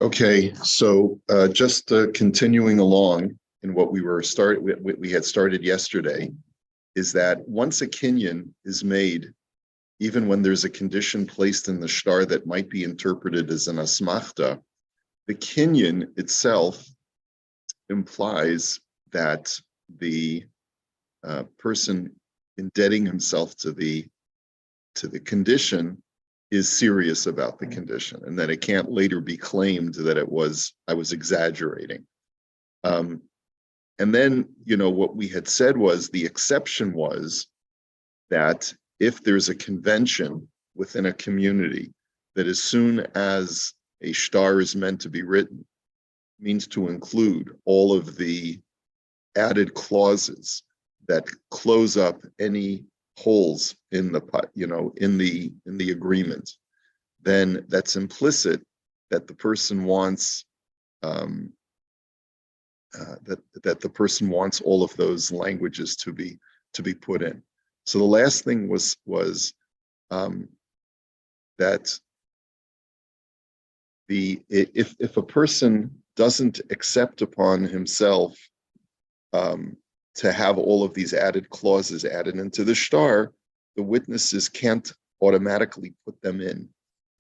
Okay, so just continuing along in what we had started yesterday, is that once a kinyan is made, even when there's a condition placed in the shtar that might be interpreted as an asmachta, the kinyan itself implies that the person indebting himself to the condition is serious about the condition, and that it can't later be claimed that I was exaggerating. And then, what we had said was the exception was that if there's a convention within a community that as soon as a shtar is meant to be written, means to include all of the added clauses that close up any holes in the in the agreement, then that's implicit that the person wants that the person wants all of those languages to be put in. So the last thing was that if a person doesn't accept upon himself to have all of these added clauses added into the shtar, the witnesses can't automatically put them in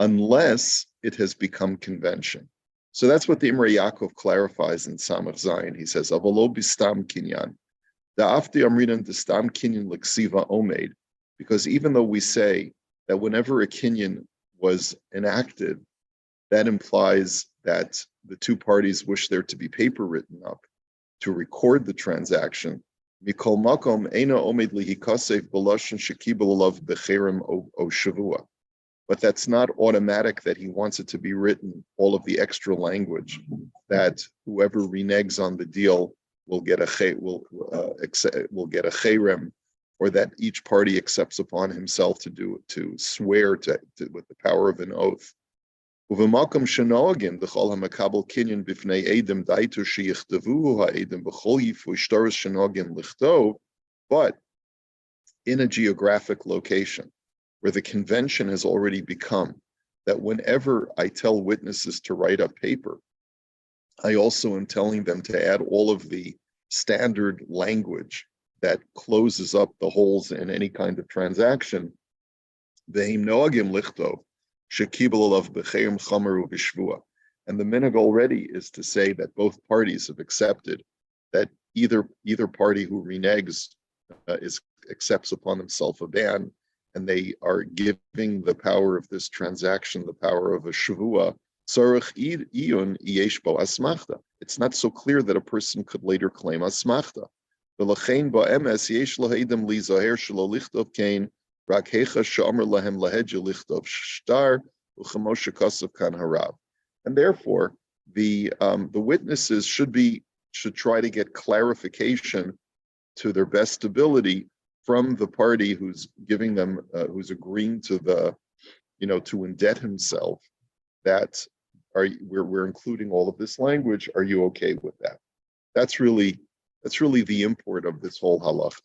unless it has become convention. So that's what the Imrei Yaakov clarifies in Samach Zayin. He says, "Avalo bistam kinyan, da'afti amrinan destam kinyan leksiva omed," because even though we say that whenever a kinyan was enacted, that implies that the two parties wish there to be paper written up to record the transaction. Mikol makom eina omed lihikasef b'lashon shekibel alav b'cherem o shavua. But that's not automatic that he wants it to be written, all of the extra language, that whoever reneges on the deal will get a cherem, or that each party accepts upon himself to swear to with the power of an oath. Uv'makom shenoagim d'chol hamakabel kinyan b'fnei edem daitu sheyichtavuhu ha'edem b'chol yifu shtaros shenogim lichtov, but in a geographic location where the convention has already become that whenever I tell witnesses to write up paper, I also am telling them to add all of the standard language that closes up the holes in any kind of transaction. Ve'im noagim lichtov shekibel alav b'cherim chamer u'b'shvua. And the minhag already is to say that both parties have accepted that either party who reneges accepts upon themselves a ban, and they are giving the power of this transaction, the power of a shavua. It's not so clear that a person could later claim asmachta. And therefore, the witnesses should try to get clarification to their best ability from the party who's giving them, who's agreeing to to indebt himself, that we're including all of this language. Are you okay with that? That's really the import of this whole halacha,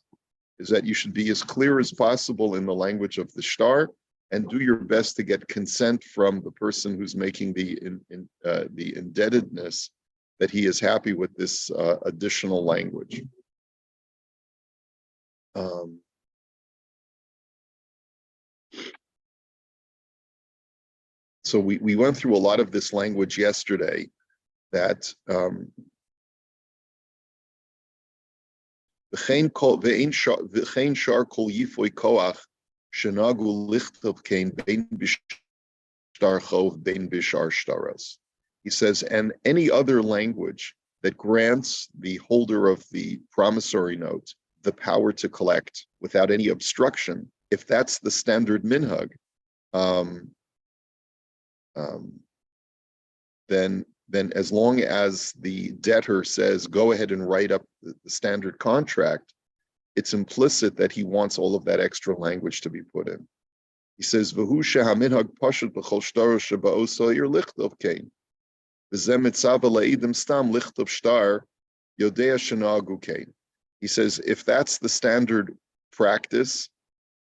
is that you should be as clear as possible in the language of the shtar, and do your best to get consent from the person who's making the indebtedness, that he is happy with this additional language. So we went through a lot of this language yesterday, that he says, and any other language that grants the holder of the promissory note the power to collect without any obstruction, if that's the standard minhag, then as long as the debtor says, go ahead and write up the standard contract, it's implicit that he wants all of that extra language to be put in. He says, V'hu shehaminhag pashut b'chol shtar sheba'oso yer lichtov kain. V'zem mitzava la'idim stam lichtov shtar yodea shenagu kain. He says, if that's the standard practice,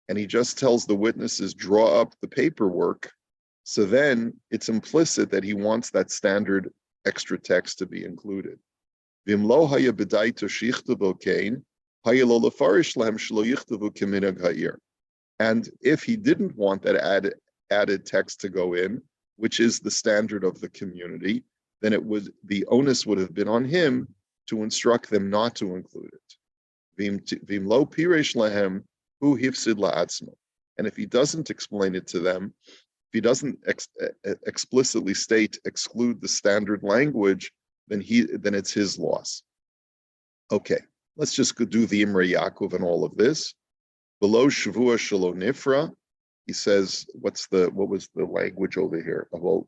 and he just tells the witnesses, draw up the paperwork, So then it's implicit that he wants that standard extra text to be included. And if he didn't want that added text to go in, which is the standard of the community, then the onus would have been on him to instruct them not to include it. And if he doesn't explain it to them, if he doesn't explicitly state exclude the standard language, then it's his loss. Okay, let's just do the Imrei Yaakov and all of this. Below Shavua Shelo Nifra, he says, what was the language over here? About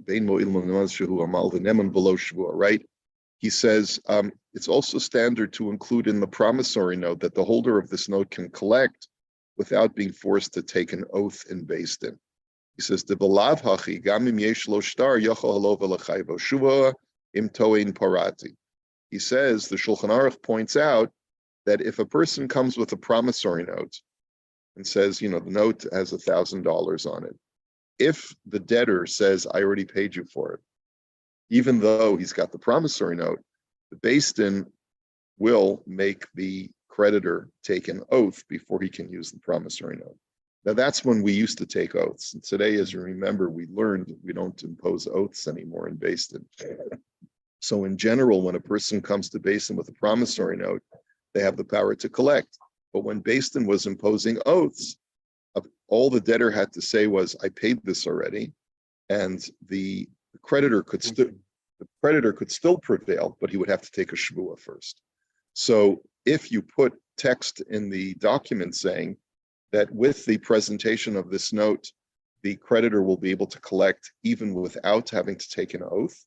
below Shavua, right? He says it's also standard to include in the promissory note that the holder of this note can collect without being forced to take an oath in Beis Din. He says, "The belav hachi gamim yesh lo shtar yochol halov elachayvo shuvah im toein parati." He says the Shulchan Aruch points out that if a person comes with a promissory note and says, the note has $1,000 on it, if the debtor says, "I already paid you for it," even though he's got the promissory note, the Beis Din will make the creditor take an oath before he can use the promissory note. Now that's when we used to take oaths. And today, as you remember, we learned we don't impose oaths anymore in Beis Din. So in general, when a person comes to Beis Din with a promissory note, they have the power to collect. But when Beis Din was imposing oaths, all the debtor had to say was, "I paid this already," and the creditor could still prevail, but he would have to take a shvuah first. So if you put text in the document saying that with the presentation of this note, the creditor will be able to collect even without having to take an oath,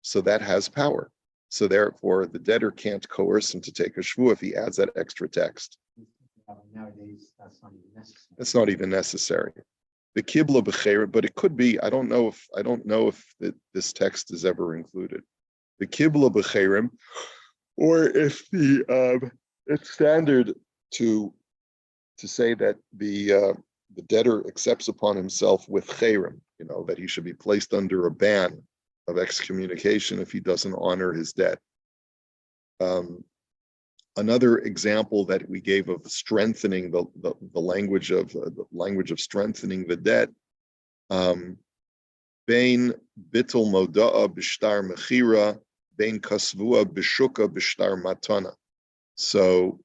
so that has power. So therefore, the debtor can't coerce him to take a shvuah if he adds that extra text. Nowadays, that's not even necessary. That's not even necessary. The kibla b'cherim, but it could be. I don't know if this text is ever included. The kibla b'cherim, or if it's standard to say that the debtor accepts upon himself with cherim, that he should be placed under a ban of excommunication if he doesn't honor his debt. Another example that we gave of strengthening the language of strengthening the debt, bein bittul moda'a b'shtar mechira, bein kasvua b'shuka b'shtar matana. So,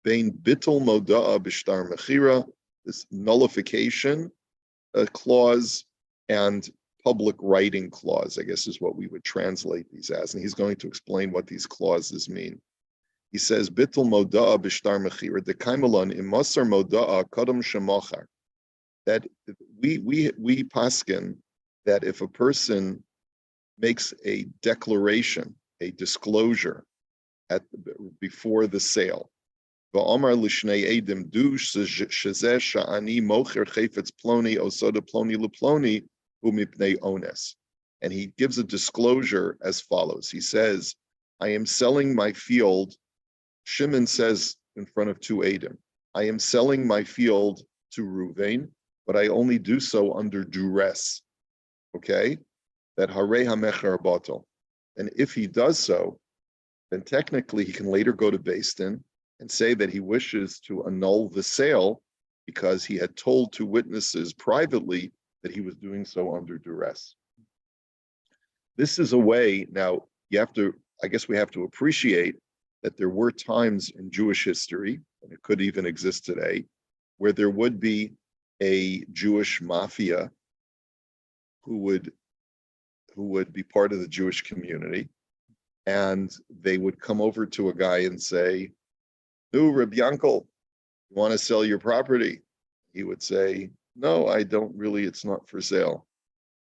bein bittul moda'a b'shtar mechira, this nullification clause and public writing clause, I guess, is what we would translate these as. And he's going to explain what these clauses mean. He says, "Bittul moda'a b'shtar mechira dekaimelon imosar moda'a kodam shemochar." That we paskin that if a person makes a declaration, a disclosure before the sale, va'omar l'shnei edim du shezeh sha'ani mocher chayfetz ploni osoda ploni leploni. And he gives a disclosure as follows. He says, "I am selling my field." Shimon says in front of two Edom, "I am selling my field to Ruvain, but I only do so under duress." Okay? That harei hamecher batel. And if he does so, then technically he can later go to Beis Din and say that he wishes to annul the sale because he had told two witnesses privately that he was doing so under duress. This is a way, now I guess we have to appreciate that there were times in Jewish history, and it could even exist today, where there would be a Jewish mafia who would be part of the Jewish community, and they would come over to a guy and say, "No, Reb Yankel, you want to sell your property?" He would say, "No, I don't really, it's not for sale."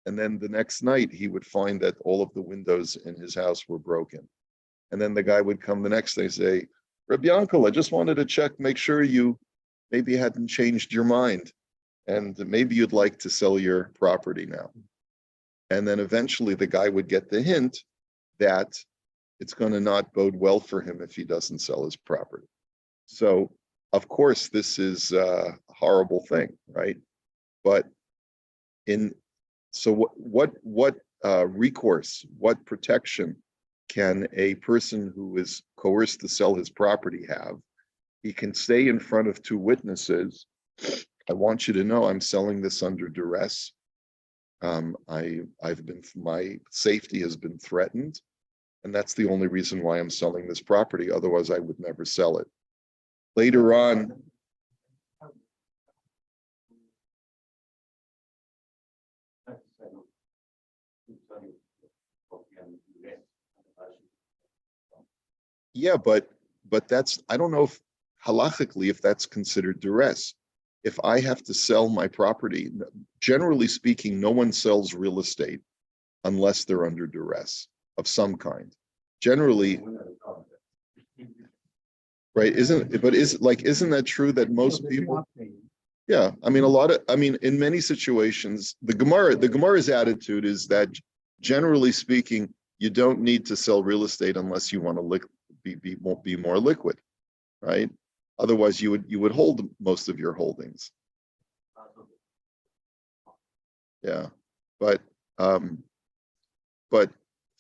And then the next night he would find that all of the windows in his house were broken. And then the guy would come the next day and say, "Reb Yankel, I just wanted to check, make sure you maybe hadn't changed your mind and maybe you'd like to sell your property now." And then eventually the guy would get the hint that it's going to not bode well for him if he doesn't sell his property. So of course, this is a horrible thing, right? But what recourse, what protection can a person who is coerced to sell his property have? He can say in front of two witnesses, I want you to know I'm selling this under duress. My safety has been threatened, and that's the only reason why I'm selling this property. Otherwise, I would never sell it. Later on, yeah, but that's, I don't know if halachically if that's considered duress. If I have to sell my property, generally speaking, no one sells real estate unless they're under duress of some kind. Generally, right? Isn't that true that most people? Yeah, I mean, in many situations, the Gemara's attitude is that generally speaking, you don't need to sell real estate unless you want to be more liquid, right? Otherwise, you would hold most of your holdings. Yeah, but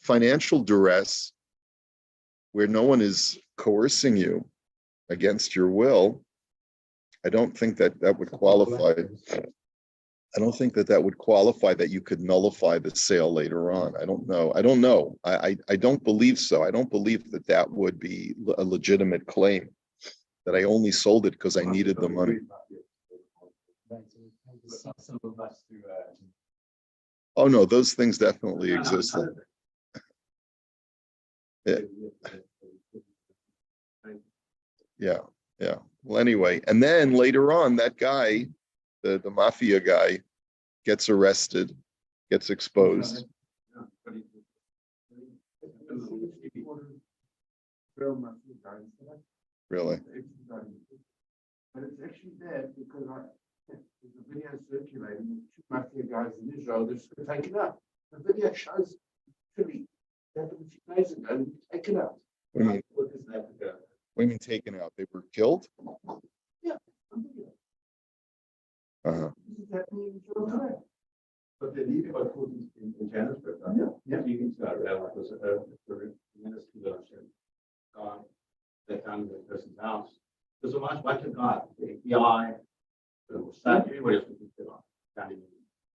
financial duress, where no one is coercing you against your will, I don't think that would qualify. I don't think that would qualify that you could nullify the sale later on. I don't know. I don't believe so. I don't believe that would be a legitimate claim, that I only sold it because I needed the money. Oh no, those things definitely exist. Yeah. Well, anyway, and then later on, that guy, the mafia guy, gets arrested, gets exposed. Really? But it's actually bad because there's a video circulating of two mafia guys in Israel that's taken out. The video shows really happened a few days ago and taken out. What do you mean? What do you mean taken out? They were killed? Yeah, on video. This is happening in Israel today. But the leader was put in Johannesburg, right? Yeah. You can start out because the minister that found the person's house. There's a bunch of guys, the FBI, the staff, everybody else was put on. Can't even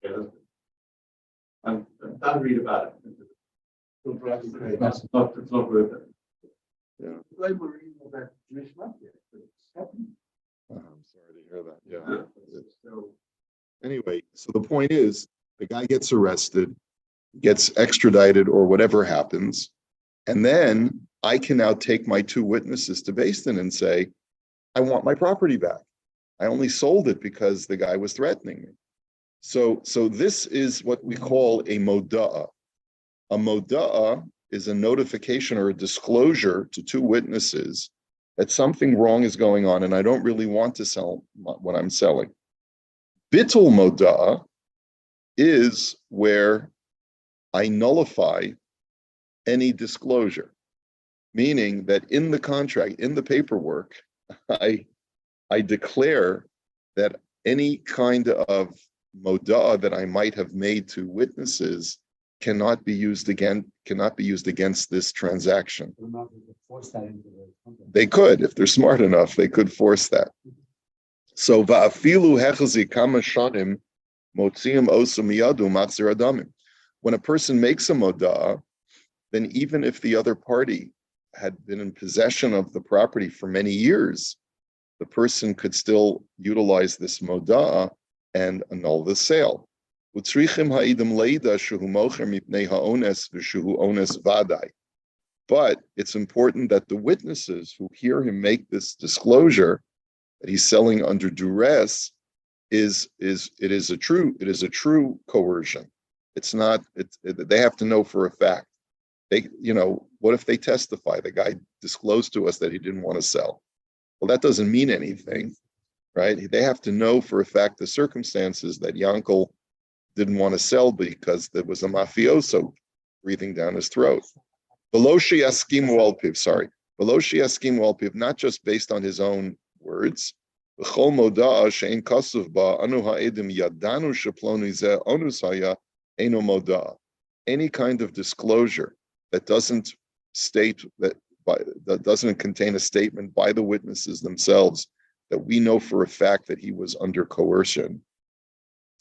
get us. I'm done read about it. It's not worth it. Yeah. They were reading about Jewish mafia, but it's happening. I'm sorry to hear that. Yeah. So anyway, so the point is, the guy gets arrested, gets extradited, or whatever happens, and then I can now take my two witnesses to Beis Din and say, I want my property back. I only sold it because the guy was threatening me. So this is what we call a moda'ah. A moda'ah is a notification or a disclosure to two witnesses that something wrong is going on and I don't really want to sell what I'm selling. Bittul moda'ah is where I nullify any disclosure, meaning that in the contract, in the paperwork, I declare that any kind of moda'ah that I might have made to witnesses cannot be used against this transaction. They could, if they're smart enough, they could force that. So va'afilu hechazi kama shanim motziim osa miyadu matzir adamim. When a person makes a moda'ah, then even if the other party had been in possession of the property for many years, the person could still utilize this moda'ah and annul the sale. But it's important that the witnesses who hear him make this disclosure that he's selling under duress it is a true coercion. It's not. They have to know for a fact. What if they testify? The guy disclosed to us that he didn't want to sell. Well, that doesn't mean anything, right? They have to know for a fact the circumstances that Yankel didn't want to sell because there was a mafioso breathing down his throat. Below Yaskim Walpiv, not just based on his own words. V'chol moda'a she'en kasuv ba anu ha'edim yadanu sheploni zeh onus haya eno moda'a. Any kind of disclosure that doesn't state that doesn't contain a statement by the witnesses themselves that we know for a fact that he was under coercion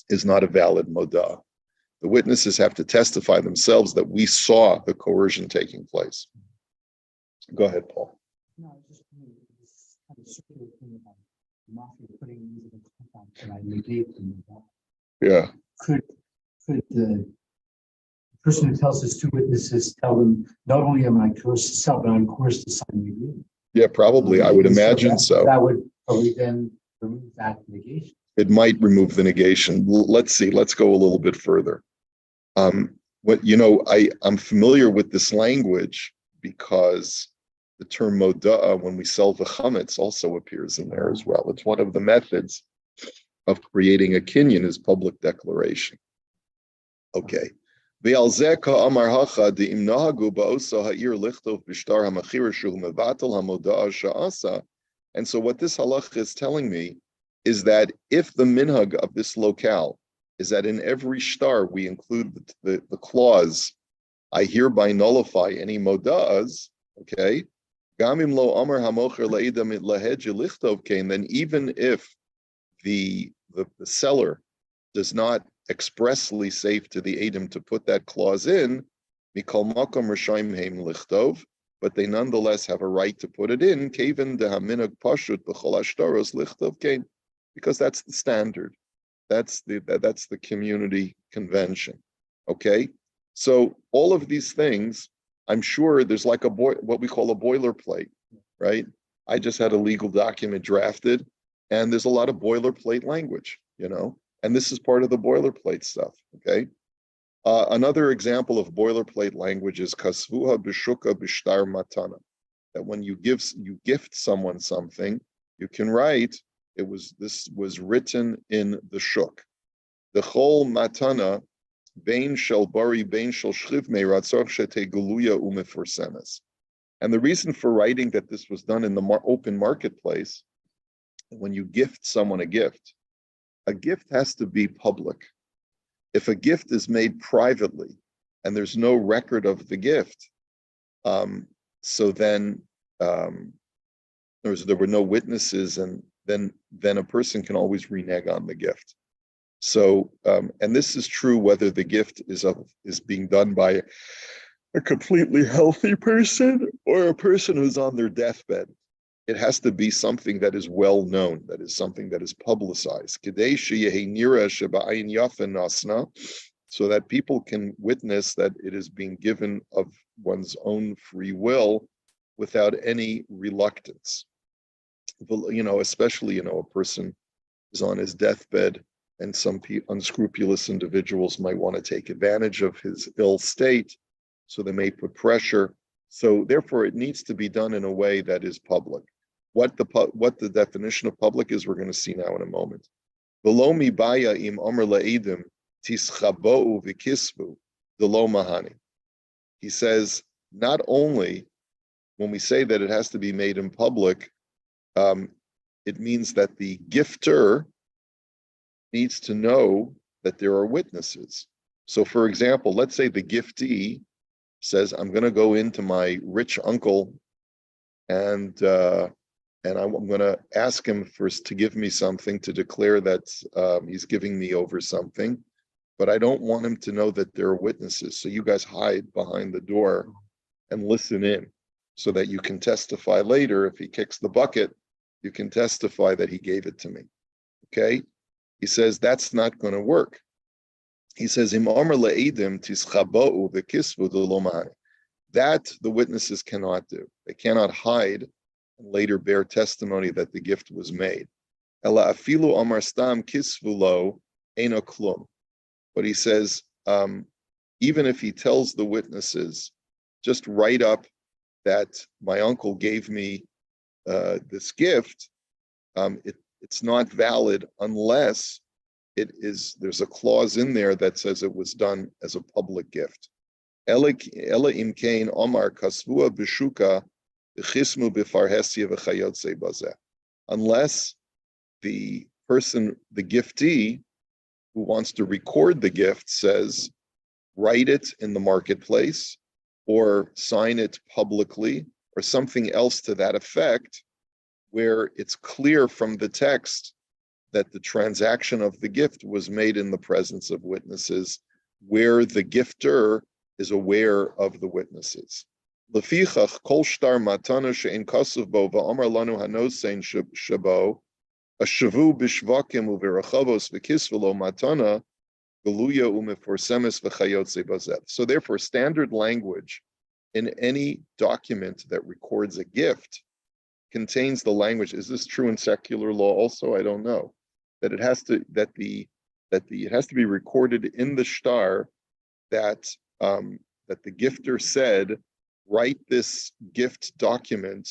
is not a valid moda. The witnesses have to testify themselves that we saw the coercion taking place. Go ahead, Paul. No, just this kind of circular thing about the mafia putting these in contact and I negate them. Yeah. Could the person who tells his two witnesses tell them, not only am I coerced to sell, but I'm coerced to sign the agreement? Yeah, probably. I would imagine so. That would probably then remove that negation. It might remove the negation. Let's see. Let's go a little bit further. I'm familiar with this language because the term moda'a, when we sell the chametz, also appears in there as well. It's one of the methods of creating a kinyan is public declaration. Okay. And so what this halacha is telling me is that if the minhag of this locale is that in every shtar we include the clause, I hereby nullify any moda'as, okay, then even if the seller does not expressly say to the Edom to put that clause in, but they nonetheless have a right to put it in, because that's the standard. That's the community convention. Okay? So all of these things, I'm sure there's like what we call a boilerplate, right? I just had a legal document drafted, and there's a lot of boilerplate language, and this is part of the boilerplate stuff, okay? Another example of boilerplate language is kasvuha b'shuka b'shtar matana, that when you gift someone something, you can write, this was written in the shuk. The whole matana, bein shel bari, bein shel shrivmei, ratzach shete guluya umeforsemes. And the reason for writing that this was done in the open marketplace, when you gift someone a gift has to be public. If a gift is made privately and there's no record of the gift, so then there were no witnesses, and then a person can always renege on the gift. So, and this is true whether the gift is being done by a completely healthy person or a person who's on their deathbed. It has to be something that is well known, that is something that is publicized, so that people can witness that it is being given of one's own free will without any reluctance. Especially, a person is on his deathbed, and some unscrupulous individuals might want to take advantage of his ill state, so they may put pressure. So therefore, it needs to be done in a way that is public. What the definition of public is, we're going to see now in a moment. Below mi baya im omer la'edim tischabou v'kisvu delo mahani. He says, not only when we say that it has to be made in public, it means that the gifter needs to know that there are witnesses. So, for example, let's say the giftee says, I'm going to go into my rich uncle and I'm going to ask him first to give me something to declare that he's giving me over something, but I don't want him to know that there are witnesses. So you guys hide behind the door and listen in so that you can testify later. If he kicks the bucket, you can testify that he gave it to me. Okay? He says that's not going to work. He says, that the witnesses cannot do. They cannot hide and later bear testimony that the gift was made. But he says, even if he tells the witnesses, just write up that my uncle gave me this gift, it's not valid unless there's a clause in there that says it was done as a public gift. Ela imkein omar kasvua b'shuka b'chismu b'farhesia v'chayotze bazeh. unless the person, the giftee, who wants to record the gift says, write it in the marketplace or sign it publicly or something else to that effect, where it's clear from the text that the transaction of the gift was made in the presence of witnesses, where the gifter is aware of the witnesses. Lefichach kol shtar matana she'en kasav bo va'amar lanu hanosein shabo ashavu bishvakim uverachavos v'kisvelo matana geluya umeforsemes v'chayotze bazet. So therefore, standard language in any document that records a gift contains the language. Is this true in secular law also? I don't know. That it has to it has to be recorded in the shtar that that the gifter said, write this gift document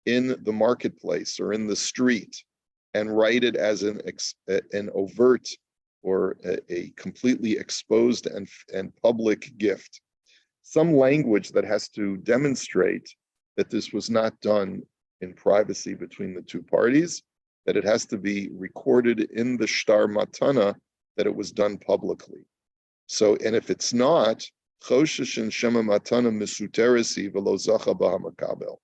in the marketplace or in the street, and write it as an overt or a completely exposed and public gift. Some language that has to demonstrate that this was not done in privacy between the two parties, that it has to be recorded in the shtar matana that it was done publicly. So, and if it's not, Choshen shema matana misuteresi v'lo zacha b'hamakabel,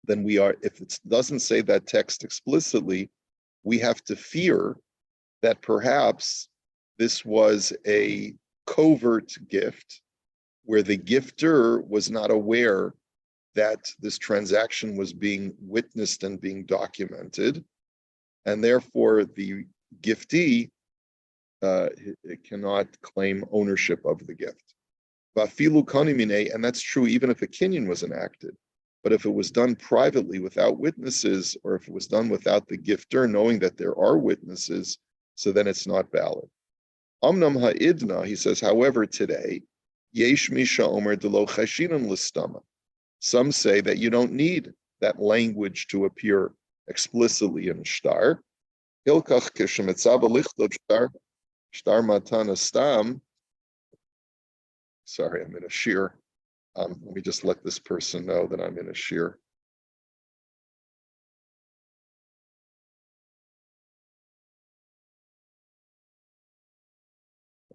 then we are, if it doesn't say that text explicitly, we have to fear that perhaps this was a covert gift where the gifter was not aware that this transaction was being witnessed and being documented, and therefore the giftee cannot claim ownership of the gift. And that's true even if a kinyan was enacted. But if it was done privately without witnesses, or if it was done without the gifter knowing that there are witnesses, so then it's not valid. Amnam ha'idna, he says, however, today, yesh misha omer delo chashinan listama. Some say that you don't need that language to appear explicitly in shtar. Hilchos kishemetzava lichtod shtar matana stam. Sorry, I'm in a shir. Let me just let this person know that I'm in a shir.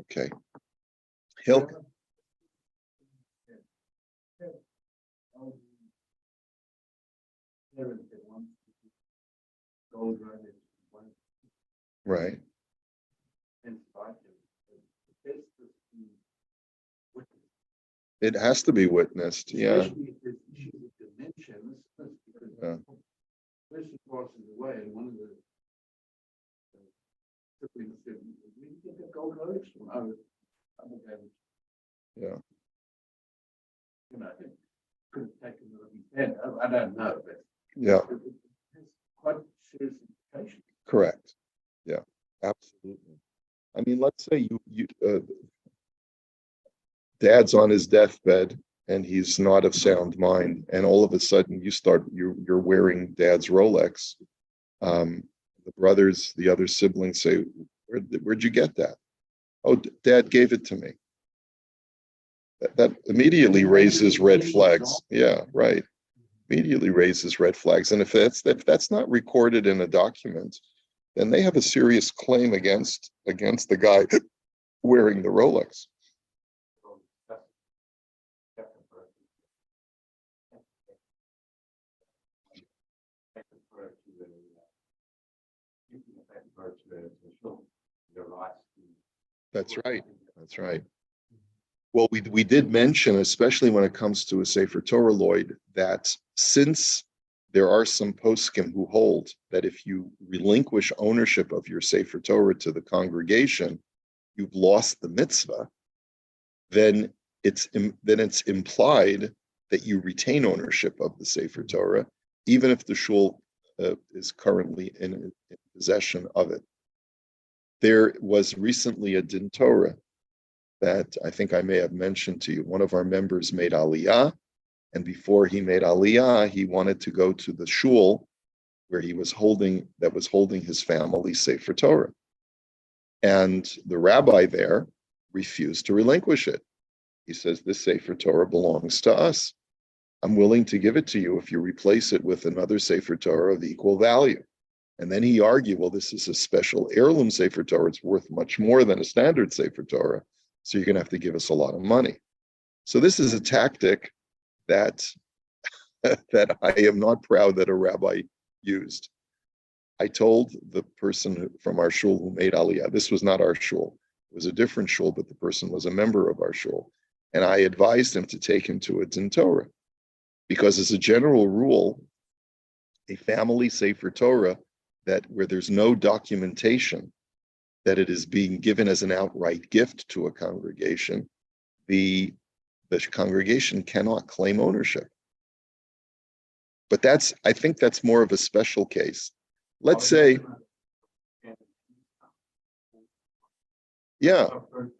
Okay. Right. It has to be witnessed, yeah. Especially if there's issues with dimensions, because Yeah. the person passes away and one of the siblings said, "Did you get that gold Rolex?" No, I'm okay. Yeah. You know, it could have taken it off his head. I don't know, but Yeah, it has quite serious implications. correct. Yeah, absolutely. I mean, let's say you dad's on his deathbed and he's not of sound mind, and all of a sudden you're wearing dad's Rolex. The brothers, the other siblings say, where'd you get that? Oh, dad gave it to me. That immediately raises red flags. Yeah, right. Immediately raises red flags. And if that's not recorded in a document, then they have a serious claim against the guy wearing the Rolex. That's right. That's right. Well, we did mention, especially when it comes to a Sefer Torah, Lloyd, that since there are some poskim who hold that if you relinquish ownership of your Sefer Torah to the congregation, you've lost the mitzvah, then it's implied that you retain ownership of the Sefer Torah, even if the shul is currently in possession of it. There was recently a din Torah that I think I may have mentioned to you. One of our members made Aliyah, and before he made Aliyah, he wanted to go to the shul where he was holding his family Sefer Torah. And the rabbi there refused to relinquish it. He says, this Sefer Torah belongs to us. I'm willing to give it to you if you replace it with another Sefer Torah of equal value. And then he argued, well, this is a special heirloom Sefer Torah. It's worth much more than a standard Sefer Torah. So you're going to have to give us a lot of money. So this is a tactic that, that I am not proud that a rabbi used. I told the person from our shul who made Aliyah, this was not our shul. It was a different shul, but the person was a member of our shul. And I advised him to take him to a Din Torah. Because as a general rule, a family Sefer Torah that where there's no documentation that it is being given as an outright gift to a congregation, the congregation cannot claim ownership. But I think that's more of a special case. Let's say, yeah,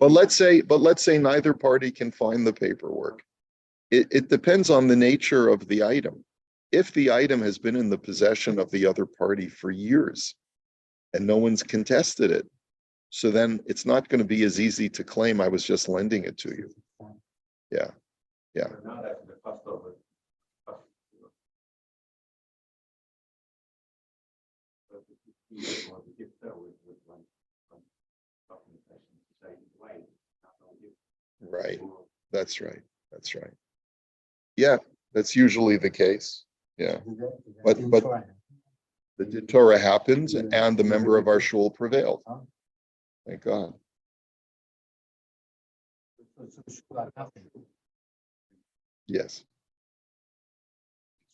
but let's say neither party can find the paperwork. It depends on the nature of the item. If the item has been in the possession of the other party for years and no one's contested it, so then it's not going to be as easy to claim I was just lending it to you. Yeah, yeah. Now that's the cost of it. Right. That's right. That's right. Yeah, that's usually the case. Yeah. But the Din Torah happened and the member of our shul prevailed. Thank God. Yes.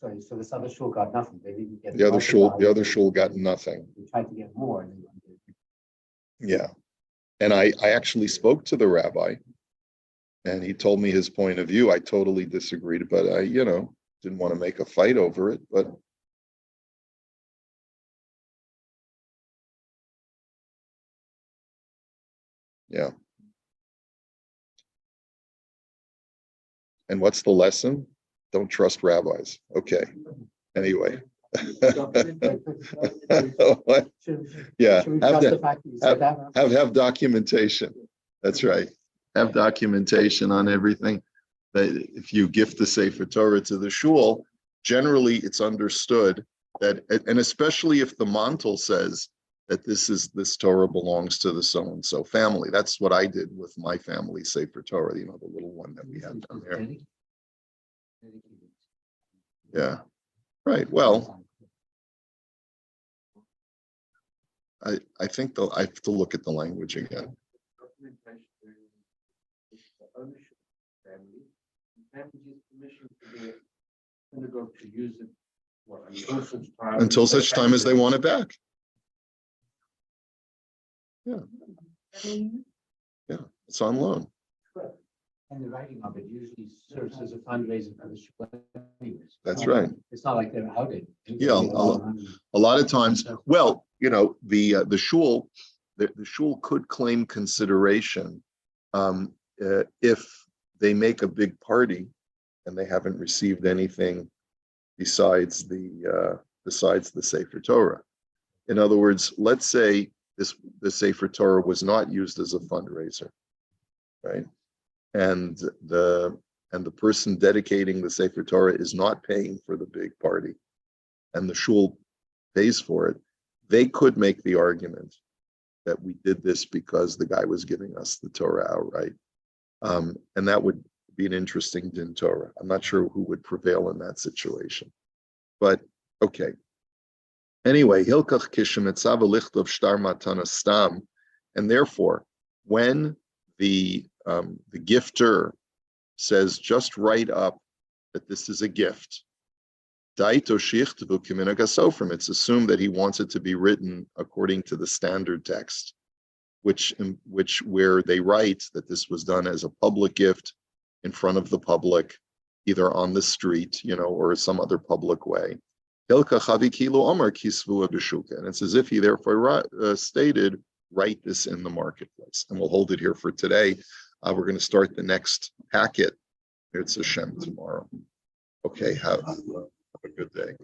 Sorry, so this other shul got nothing. They didn't get The other shul got nothing. They tried to get more. Yeah. And I actually spoke to the rabbi and he told me his point of view. I totally disagreed, but I, didn't want to make a fight over it, but yeah. And what's the lesson? Don't trust rabbis. Okay. Anyway. Yeah. Have documentation. That's right. Have documentation on everything. That if you gift the Sefer Torah to the shul, generally it's understood that, and especially if the mantle says that this Torah belongs to the so-and-so family. That's what I did with my family Sefer Torah, the little one that we had down there. Yeah. Right. Well, I think I have to look at the language again. Until such time as they want it back. Yeah. Yeah. It's on loan. And the writing of it usually serves as a fundraiser for the shul anyways. That's right. It's not like they're outed. Yeah, a lot of times. Well, the shul, the shul could claim consideration if they make a big party and they haven't received anything besides the Sefer Torah. In other words, let's say the Sefer Torah was not used as a fundraiser, right? And the person dedicating the Sefer Torah is not paying for the big party, and the shul pays for it. They could make the argument that we did this because the guy was giving us the Torah outright, and that would be an interesting Din Torah. I'm not sure who would prevail in that situation, but okay. Anyway, Hilchos kishemetzav lichtov shtar matana stam, and therefore, when the gifter says, just write up that this is a gift. It's assumed that he wants it to be written according to the standard text, where they write that this was done as a public gift in front of the public, either on the street, or some other public way. And it's as if he therefore stated, write this in the marketplace. And we'll hold it here for today. We're going to start the next packet. It's Hashem tomorrow. Okay, have a good day.